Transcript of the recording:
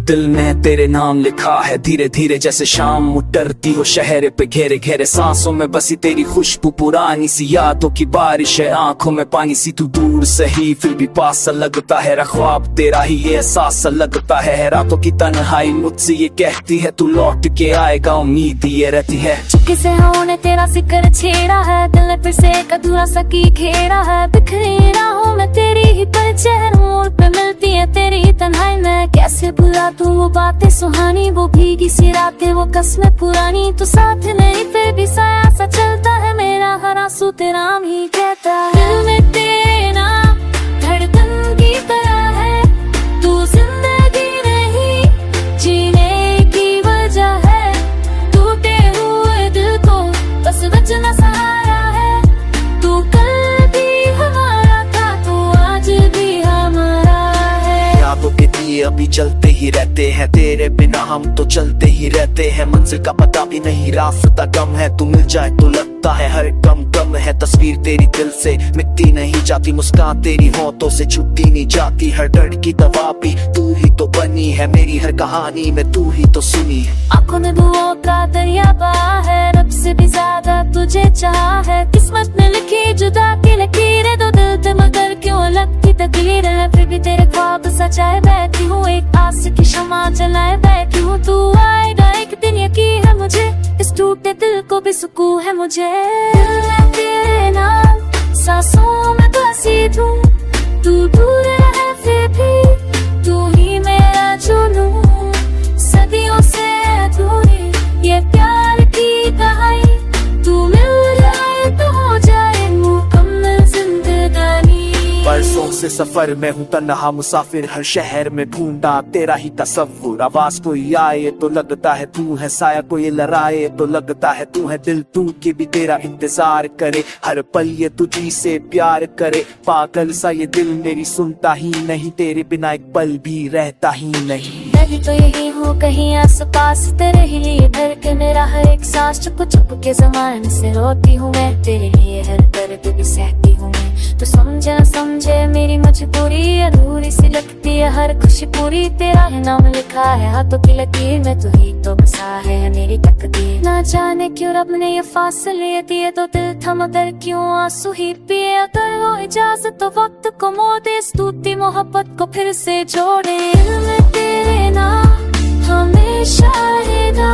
दिल में तेरे नाम लिखा है, धीरे धीरे जैसे शाम उतरती हो शहर पे, घेरे घेरे सांसों में बसी तेरी खुशबू, पुरानी सी यादों की बारिश है, आंखों में पानी सी, तू दूर से ही फिर भी पास सा लगता है, ख्वाब तेरा ही ये एहसास सा लगता है, रातों की तन्हाई मुझसे ये कहती है तू लौट के आएगा, उम्मीद ये रहती है। चुपके से हाँ ने तेरा जिक्र छेड़ा है, दिल ने फिर से एक अधूरा सा की घेरा है, बिखरी ना हूँ मैं तेरी ही परिचय, मोड़ पे मिलती है तेरी ही तन्हाई में, कैसे भुला तू वो बातें सुहानी, वो भीगी सी रातें, वो कस्में पुरानी, तू साथ नहीं फिर भी साया सा चलता है मेरा, हर आंसू तेरा नाम ही कहता है। दिल में तेरे नाम धड़कन की तरह है, तू जिंदगी नहीं जीने की वजह है, टूटे हुए दिल को बस बचना सहारा है, तू कल भी हमारा था, तू आज भी हमारा है। यादों के दिए अभी जलते ही रहते हैं, तेरे बिना हम तो चलते ही रहते हैं, मंजिल का पता भी नहीं रास्ता कम है, तू मिल जाए तो लगता है हर कम कम है, तस्वीर तेरी दिल से मिटती नहीं जाती, मुस्कान तेरी होठों से छुट्टी नहीं जाती, हर दर्द की दवा भी तू ही तो बनी है, मेरी हर कहानी में तू ही तो सुनी। आंखों में दुआओं का दरिया बहा है, रब से भी ज्यादा तुझे चाहा है, किस्मत ने लिखी जुदा की लकीरें, दो दिल थे मगर क्यों अलग की तकदीर है, फिर भी तेरे ख्वाब सचाए बैठी हूँ, एक आस की शमा जलाए बैठी हूँ, तू आएगा एक दिन यकीन है मुझे, इस टूटे दिल को भी सुकून है मुझे। दिल में तेरे नाम सांसों में बसी तू दूर है फिर भी तू ही मेरा जुनून, सदियों से अधूरी ये प्यार की कहानी, तू मिल जाए तो हो जाए मुकम्मल जिंदगानी। बरसों से सफर में हूँ तन्हा मुसाफिर, हर शहर में ढूंढा तेरा ही तस्वुर, आवाज कोई आए तो लगता है तू है, साया कोई लड़ाए तो लगता है तू है, दिल तू के भी तेरा इंतजार करे, हर पल ये तुझी से प्यार करे, पागल सा ये दिल मेरी सुनता ही नहीं, तेरे बिना एक पल भी रहता ही नहीं। मैं भी तो यही हूँ कहीं आस पास तेरे ही लिए, धर के मेरा हर एक सांस चुप चुप के ज़माने से रोती हूँ मैं, तेरे लिए हर दर्द भी सहती हूँ मैं, तो समझे न समझे मेरी मजबूरी, अधूरी सी लगती है हर खुशी पूरी, तेरा है नाम लिखा है हाथों की लकीर में, तू ही तो बसा है मेरी तकदीर, ना जाने क्यों रब ने ये फासले दिए, तो दिल थम दर क्यों आंसू ही पिए, अगर वो इजाजत तो वक्त को मोड़ दे, इस टूटी मोहब्बत को फिर से जोड़े। दिल में तेरे नाम हमेशा रहेगा।